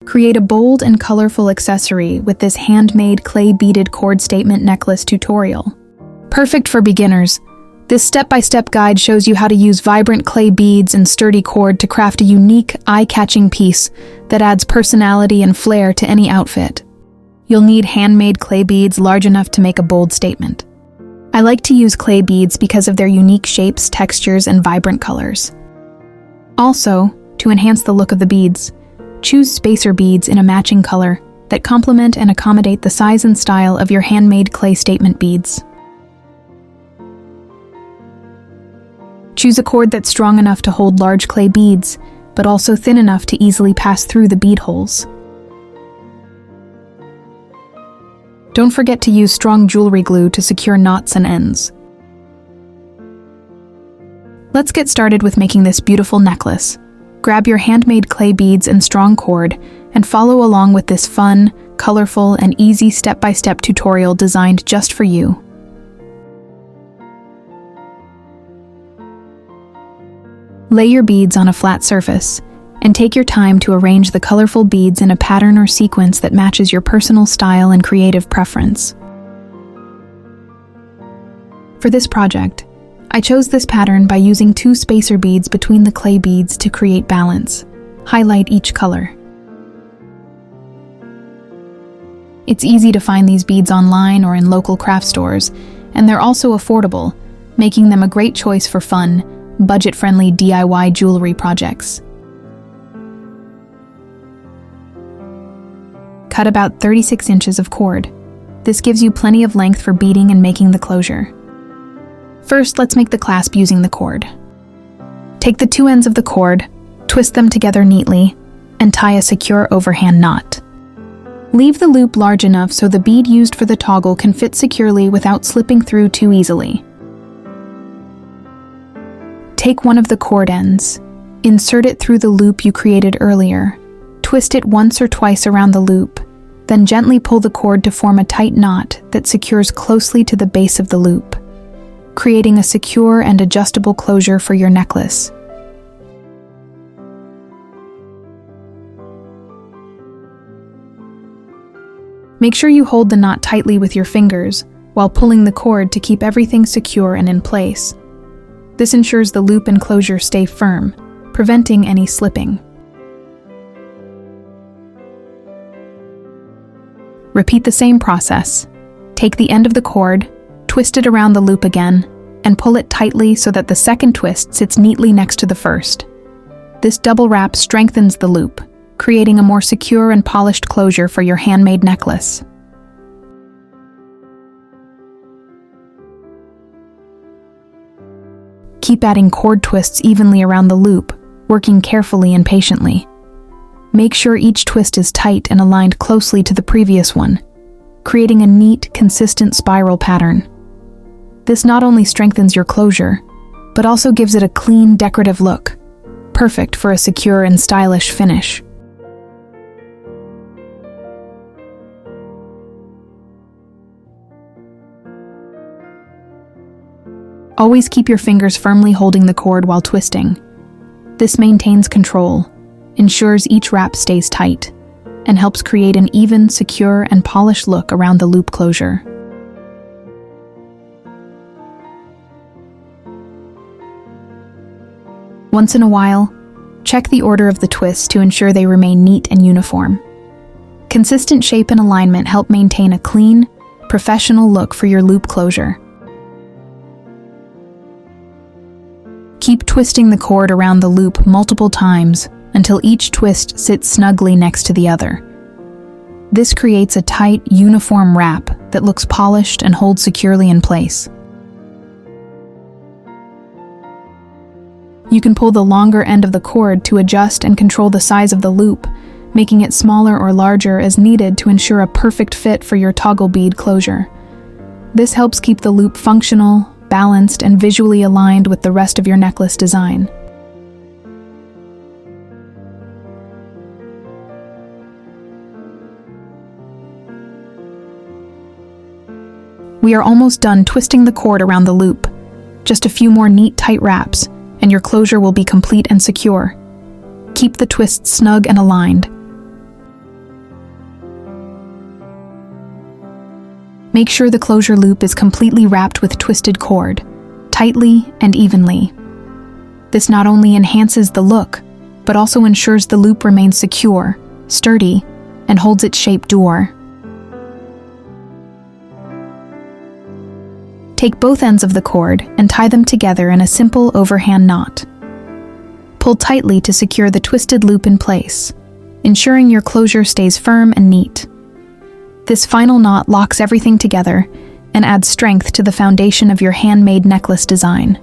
Create a bold and colorful accessory with this handmade clay beaded cord statement necklace tutorial. Perfect for beginners, this step-by-step guide shows you how to use vibrant clay beads and sturdy cord to craft a unique, eye-catching piece that adds personality and flair to any outfit. You'll need handmade clay beads large enough to make a bold statement. I like to use clay beads because of their unique shapes, textures, and vibrant colors. Also, to enhance the look of the beads, choose spacer beads in a matching color that complement and accommodate the size and style of your handmade clay statement beads. Choose a cord that's strong enough to hold large clay beads, but also thin enough to easily pass through the bead holes. Don't forget to use strong jewelry glue to secure knots and ends. Let's get started with making this beautiful necklace. Grab your handmade clay beads and strong cord and follow along with this fun, colorful, and easy step-by-step tutorial designed just for you. Lay your beads on a flat surface and take your time to arrange the colorful beads in a pattern or sequence that matches your personal style and creative preference. For this project, I chose this pattern by using 2 spacer beads between the clay beads to create balance. Highlight each color. It's easy to find these beads online or in local craft stores, and they're also affordable, making them a great choice for fun, budget-friendly DIY jewelry projects. Cut about 36 inches of cord. This gives you plenty of length for beading and making the closure. First, let's make the clasp using the cord. Take the 2 ends of the cord, twist them together neatly, and tie a secure overhand knot. Leave the loop large enough so the bead used for the toggle can fit securely without slipping through too easily. Take one of the cord ends, insert it through the loop you created earlier, twist it once or twice around the loop, then gently pull the cord to form a tight knot that secures closely to the base of the loop, creating a secure and adjustable closure for your necklace. Make sure you hold the knot tightly with your fingers while pulling the cord to keep everything secure and in place. This ensures the loop and closure stay firm, preventing any slipping. Repeat the same process. Take the end of the cord, twist it around the loop again, and pull it tightly so that the second twist sits neatly next to the first. This double wrap strengthens the loop, creating a more secure and polished closure for your handmade necklace. Keep adding cord twists evenly around the loop, working carefully and patiently. Make sure each twist is tight and aligned closely to the previous one, creating a neat, consistent spiral pattern. This not only strengthens your closure, but also gives it a clean, decorative look, perfect for a secure and stylish finish. Always keep your fingers firmly holding the cord while twisting. This maintains control, ensures each wrap stays tight, and helps create an even, secure, and polished look around the loop closure. Once in a while, check the order of the twists to ensure they remain neat and uniform. Consistent shape and alignment help maintain a clean, professional look for your loop closure. Keep twisting the cord around the loop multiple times until each twist sits snugly next to the other. This creates a tight, uniform wrap that looks polished and holds securely in place. You can pull the longer end of the cord to adjust and control the size of the loop, making it smaller or larger as needed to ensure a perfect fit for your toggle bead closure. This helps keep the loop functional, balanced, and visually aligned with the rest of your necklace design. We are almost done twisting the cord around the loop. Just a few more neat, tight wraps, and your closure will be complete and secure. Keep the twists snug and aligned. Make sure the closure loop is completely wrapped with twisted cord, tightly and evenly. This not only enhances the look, but also ensures the loop remains secure, sturdy, and holds its shape dure. Take both ends of the cord and tie them together in a simple overhand knot. Pull tightly to secure the twisted loop in place, ensuring your closure stays firm and neat. This final knot locks everything together and adds strength to the foundation of your handmade necklace design.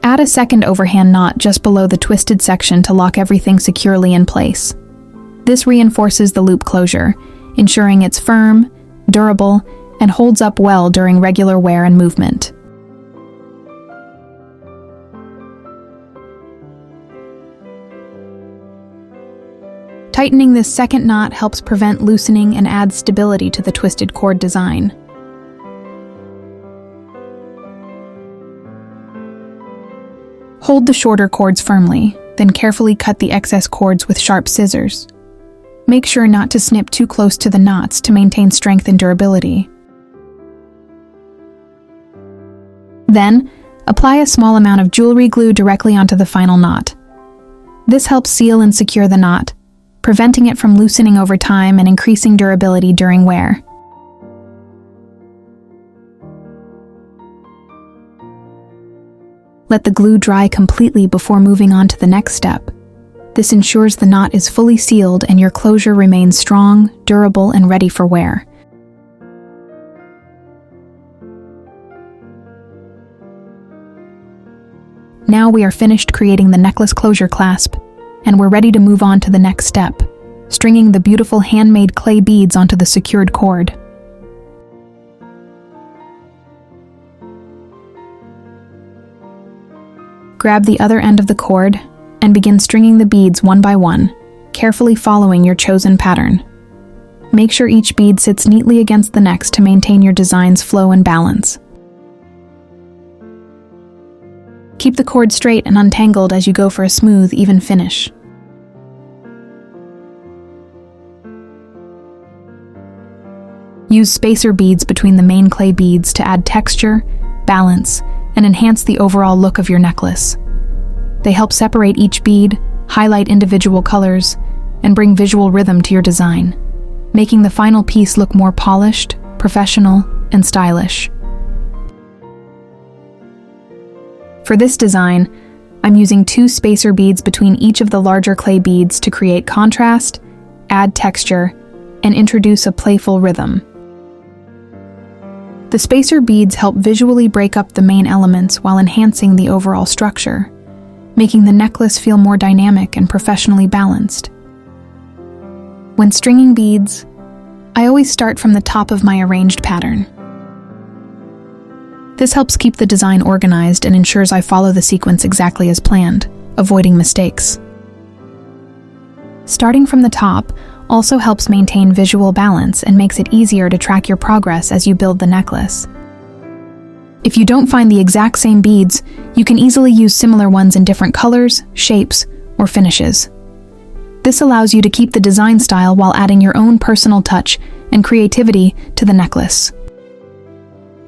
Add a second overhand knot just below the twisted section to lock everything securely in place. This reinforces the loop closure, ensuring it's firm, durable, and holds up well during regular wear and movement. Tightening this second knot helps prevent loosening and adds stability to the twisted cord design. Hold the shorter cords firmly, then carefully cut the excess cords with sharp scissors. Make sure not to snip too close to the knots to maintain strength and durability. Then, apply a small amount of jewelry glue directly onto the final knot. This helps seal and secure the knot, preventing it from loosening over time and increasing durability during wear. Let the glue dry completely before moving on to the next step. This ensures the knot is fully sealed and your closure remains strong, durable, and ready for wear. Now we are finished creating the necklace closure clasp, and we're ready to move on to the next step, stringing the beautiful handmade clay beads onto the secured cord. Grab the other end of the cord and begin stringing the beads one by one, carefully following your chosen pattern. Make sure each bead sits neatly against the next to maintain your design's flow and balance. Keep the cord straight and untangled as you go for a smooth, even finish. Use spacer beads between the main clay beads to add texture, balance, and enhance the overall look of your necklace. They help separate each bead, highlight individual colors, and bring visual rhythm to your design, making the final piece look more polished, professional, and stylish. For this design, I'm using 2 spacer beads between each of the larger clay beads to create contrast, add texture, and introduce a playful rhythm. The spacer beads help visually break up the main elements while enhancing the overall structure, making the necklace feel more dynamic and professionally balanced. When stringing beads, I always start from the top of my arranged pattern. This helps keep the design organized and ensures I follow the sequence exactly as planned, avoiding mistakes. Starting from the top also helps maintain visual balance and makes it easier to track your progress as you build the necklace. If you don't find the exact same beads, you can easily use similar ones in different colors, shapes, or finishes. This allows you to keep the design style while adding your own personal touch and creativity to the necklace.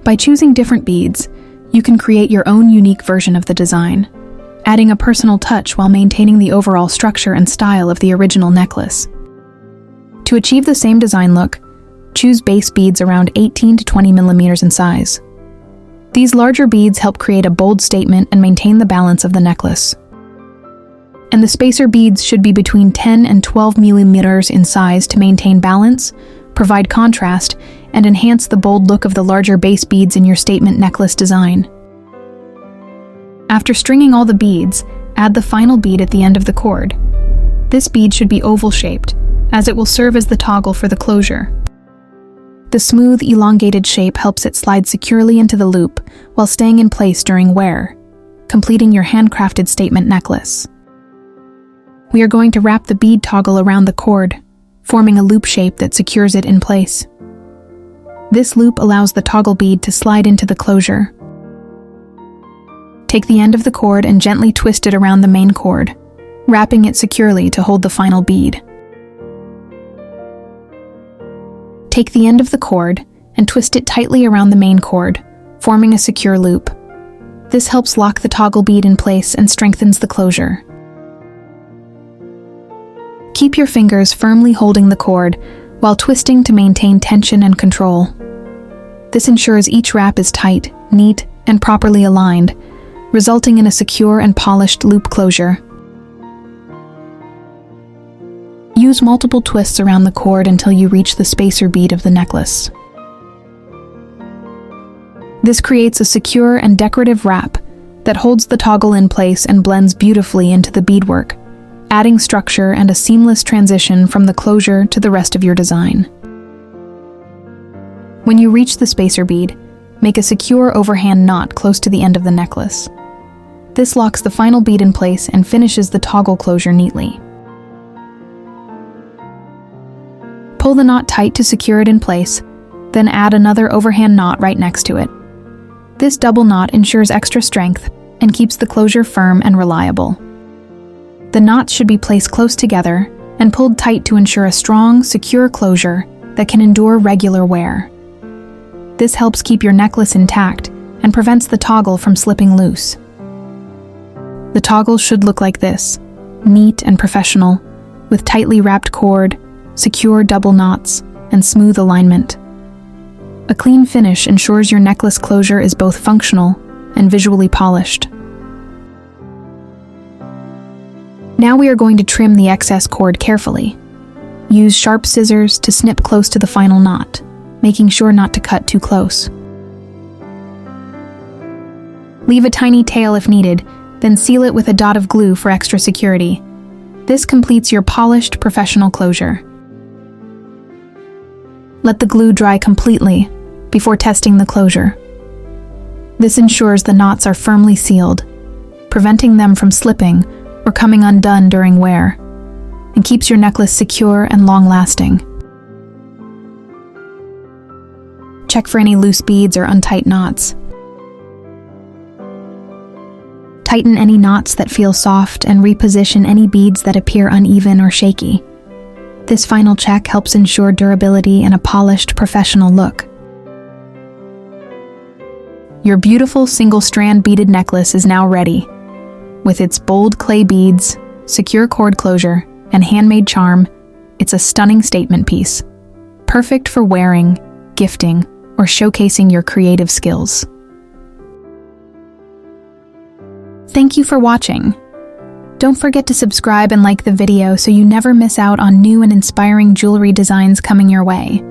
By choosing different beads, you can create your own unique version of the design, adding a personal touch while maintaining the overall structure and style of the original necklace. To achieve the same design look, choose base beads around 18 to 20 millimeters in size. These larger beads help create a bold statement and maintain the balance of the necklace. And the spacer beads should be between 10 and 12 millimeters in size to maintain balance, provide contrast, and enhance the bold look of the larger base beads in your statement necklace design. After stringing all the beads, add the final bead at the end of the cord. This bead should be oval-shaped, as it will serve as the toggle for the closure. The smooth, elongated shape helps it slide securely into the loop while staying in place during wear, completing your handcrafted statement necklace. We are going to wrap the bead toggle around the cord, forming a loop shape that secures it in place. This loop allows the toggle bead to slide into the closure. Take the end of the cord and gently twist it around the main cord, wrapping it securely to hold the final bead. Take the end of the cord and twist it tightly around the main cord, forming a secure loop. This helps lock the toggle bead in place and strengthens the closure. Keep your fingers firmly holding the cord while twisting to maintain tension and control. This ensures each wrap is tight, neat, and properly aligned, resulting in a secure and polished loop closure. Use multiple twists around the cord until you reach the spacer bead of the necklace. This creates a secure and decorative wrap that holds the toggle in place and blends beautifully into the beadwork, adding structure and a seamless transition from the closure to the rest of your design. When you reach the spacer bead, make a secure overhand knot close to the end of the necklace. This locks the final bead in place and finishes the toggle closure neatly. Pull the knot tight to secure it in place, then add another overhand knot right next to it. This double knot ensures extra strength and keeps the closure firm and reliable. The knots should be placed close together and pulled tight to ensure a strong, secure closure that can endure regular wear. This helps keep your necklace intact and prevents the toggle from slipping loose. The toggle should look like this, neat and professional, with tightly wrapped cord, secure double knots, and smooth alignment. A clean finish ensures your necklace closure is both functional and visually polished. Now we are going to trim the excess cord carefully. Use sharp scissors to snip close to the final knot, making sure not to cut too close. Leave a tiny tail if needed, then seal it with a dot of glue for extra security. This completes your polished, professional closure. Let the glue dry completely before testing the closure. This ensures the knots are firmly sealed, preventing them from slipping or coming undone during wear, and keeps your necklace secure and long-lasting. Check for any loose beads or untight knots. Tighten any knots that feel soft and reposition any beads that appear uneven or shaky. This final check helps ensure durability and a polished, professional look. Your beautiful single-strand beaded necklace is now ready. With its bold clay beads, secure cord closure, and handmade charm, it's a stunning statement piece, perfect for wearing, gifting, or showcasing your creative skills. Thank you for watching. Don't forget to subscribe and like the video so you never miss out on new and inspiring jewelry designs coming your way.